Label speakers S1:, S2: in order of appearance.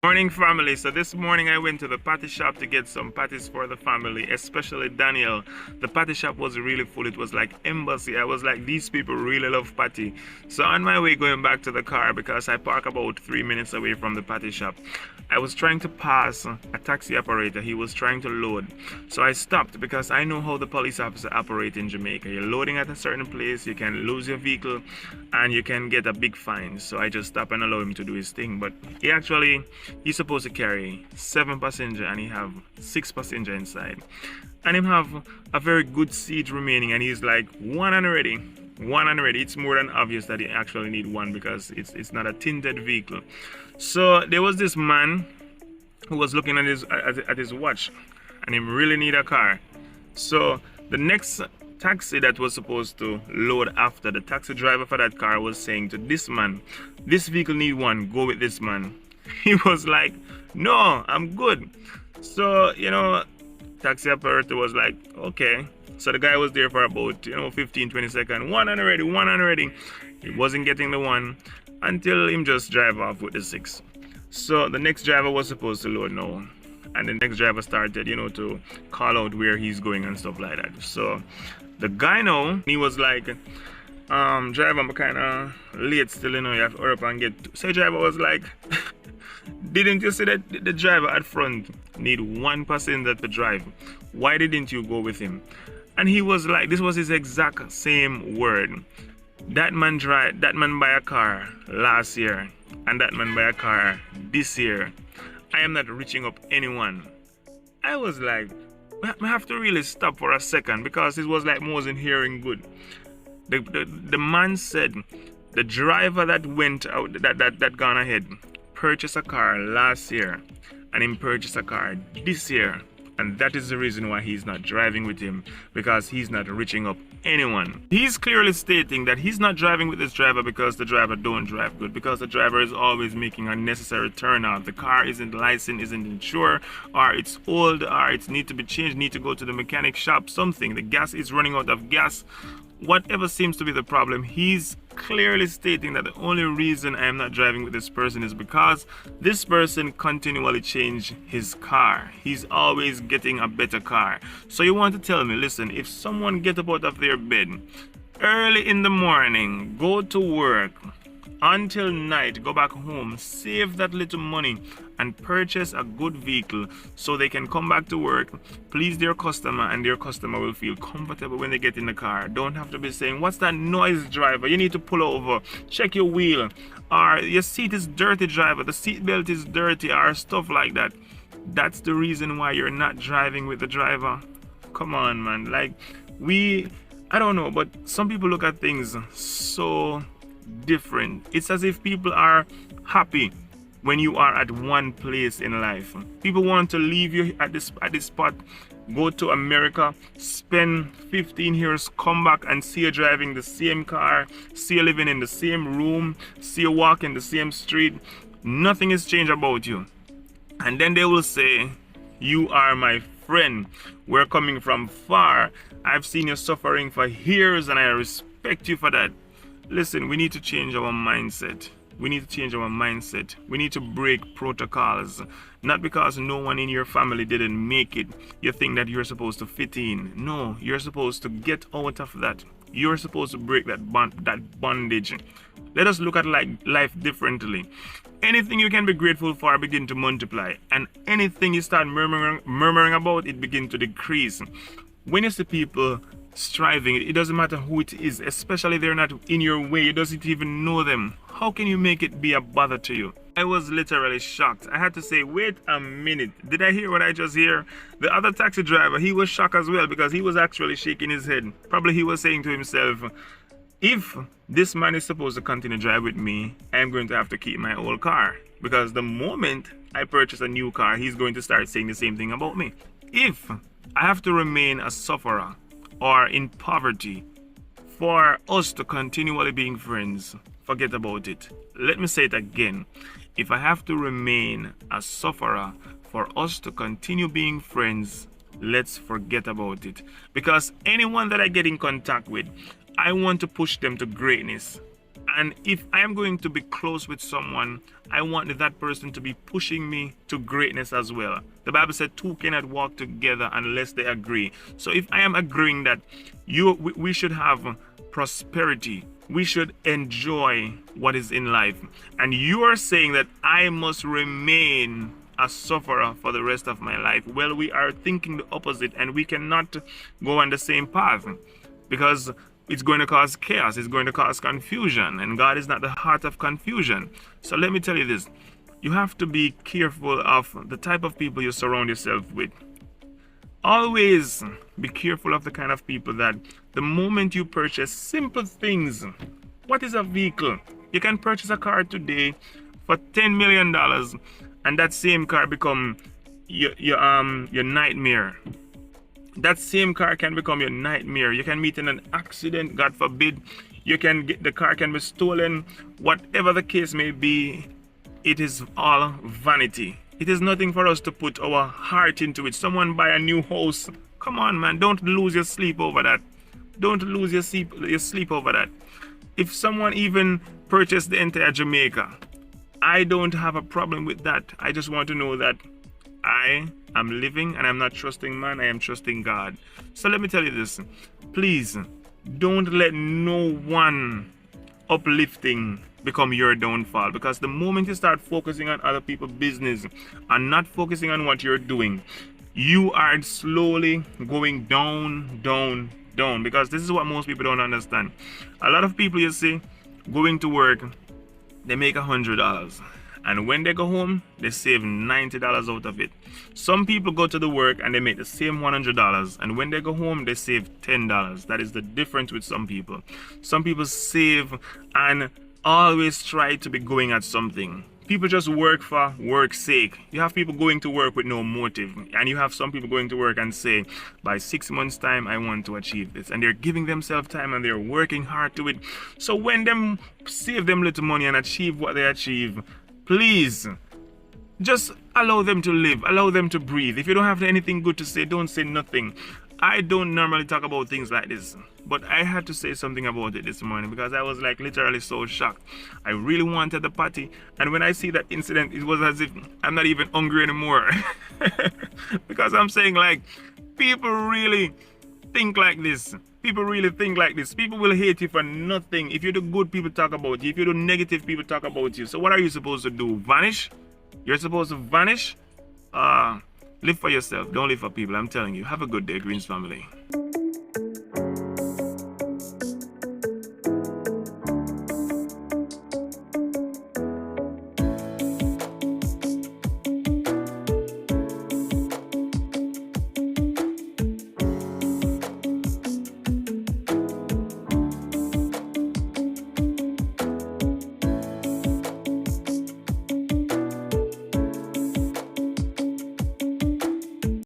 S1: Morning family. So this morning I went to the patty shop to get some patties for the family, especially Daniel. The patty shop was really full. It was like embassy. I was like, these people really love patty. So on my way going back to the car, because I park about 3 minutes away from the patty shop, I was trying to pass a taxi operator. He was trying to load. So I stopped because I know how the police officer operate in Jamaica. You're loading at a certain place, you can lose your vehicle and you can get a big fine. So I just stopped and allowed him to do his thing. But he's supposed to carry 7 passengers and he have 6 passengers inside. And him have a very good seat remaining and he's like, one and ready. It's more than obvious that he actually need one because it's not a tinted vehicle. So there was this man who was looking at his watch and him really need a car. So the next taxi that was supposed to load after, the taxi driver for that car was saying to this man, this vehicle need one, go with this man. He was like, no, I'm good. So taxi operator was like, okay. So the guy was there for about 15-20 seconds. One and ready. He wasn't getting the one until him just drive off with the 6. So the next driver was supposed to load now. And the next driver started to call out where he's going and stuff like that. So the guy now, he was like, driver, I'm kinda late still, you have to hurry up and get. So the driver was like, didn't you see that the driver at front need 1 passenger to drive? Why didn't you go with him? And he was like, this was his exact same word. That man buy a car last year and that man buy a car this year. I am not reaching up anyone. I was like, I have to really stop for a second because it was like I wasn't hearing good. The man said the driver that went out, that gone ahead, purchased a car last year and him purchased a car this year. And that is the reason why he's not driving with him, because he's not reaching up anyone. He's clearly stating that he's not driving with this driver because the driver don't drive good, because the driver is always making unnecessary turnout. The car isn't licensed, isn't insured, or it's old, or it needs to be changed, need to go to the mechanic shop, something. The gas is running out of gas. Whatever seems to be the problem, he's clearly stating that the only reason I am not driving with this person is because this person continually change his car. He's always getting a better car. So you want to tell me, listen, if someone get up out of their bed early in the morning, go to work until night, go back home, save that little money and purchase a good vehicle so they can come back to work, please their customer, and their customer will feel comfortable when they get in the car. Don't have to be saying, what's that noise, driver? You need to pull over, check your wheel, or your seat is dirty, driver, the seat belt is dirty, or stuff like that. That's the reason why you're not driving with the driver. Come on, man. Like, I don't know, but some people look at things so different. It's as if people are happy when you are at one place in life. People want to leave you at this spot, go to America, spend 15 years, come back and see you driving the same car, see you living in the same room, see you walking the same street. Nothing has changed about you. And then they will say, you are my friend. We're coming from far. I've seen you suffering for years and I respect you for that. Listen, we need to change our mindset. We need to change our mindset. We need to break protocols. Not because no one in your family didn't make it, you think that you're supposed to fit in. No, you're supposed to get out of that. You're supposed to break that bondage. Let us look at life differently. Anything you can be grateful for begin to multiply. And anything you start murmuring about, it begin to decrease. When you see people striving, it doesn't matter who it is, especially if they're not in your way, you doesn't even know them. How can you make it be a bother to you? I was literally shocked. I had to say, wait a minute, did I hear what I just hear? The other taxi driver, he was shocked as well because he was actually shaking his head. Probably he was saying to himself, if this man is supposed to continue to drive with me, I'm going to have to keep my old car, because the moment I purchase a new car, he's going to start saying the same thing about me. If I have to remain a sufferer or in poverty for us to continually being friends, forget about it. Let me say it again. If I have to remain a sufferer for us to continue being friends, let's forget about it. Because anyone that I get in contact with, I want to push them to greatness. And if I am going to be close with someone, I want that person to be pushing me to greatness as well. The Bible said two cannot walk together unless they agree. So if I am agreeing that we should have prosperity, we should enjoy what is in life, and you are saying that I must remain a sufferer for the rest of my life, well, we are thinking the opposite, and we cannot go on the same path, because it's going to cause chaos, it's going to cause confusion, and God is not the heart of confusion. So let me tell you this, you have to be careful of the type of people you surround yourself with. Always be careful of the kind of people that the moment you purchase simple things, what is a vehicle? You can purchase a car today for $10 million, and that same car become your nightmare. That same car can become your nightmare. You can meet in an accident, God forbid. The car can be stolen. Whatever the case may be, it is all vanity. It is nothing for us to put our heart into it. Someone buy a new house. Come on, man. Don't lose your sleep over that. Don't lose your sleep over that. If someone even purchased the entire Jamaica, I don't have a problem with that. I just want to know that I am living and I'm not trusting man, I am trusting God. So let me tell you this. Please, don't let no one uplifting become your downfall, because the moment you start focusing on other people's business and not focusing on what you're doing, you are slowly going down, because this is what most people don't understand. A lot of people, you see, going to work, they make $100, and when they go home, they save $90 out of it. Some people go to the work and they make the same $100, and when they go home, they save $10. That is the difference with some people. Some people save and always try to be going at something. People just work for work's sake. You have people going to work with no motive, and you have some people going to work and say, by 6 months time I want to achieve this, and they're giving themselves time and they're working hard to it. So when them save them little money and achieve what they achieve, please just allow them to live, allow them to breathe. If you don't have anything good to say, don't say nothing. I don't normally talk about things like this, but I had to say something about it this morning because I was like literally so shocked. I really wanted the patty, and when I see that incident, it was as if I'm not even hungry anymore. Because I'm saying, like, people really think like this. People really think like this. People will hate you for nothing. If you do good, people talk about you. If you do negative, people talk about you. So what are you supposed to do? Vanish? You're supposed to vanish? Live for yourself. Don't live for people. I'm telling you. Have a good day, Greens family.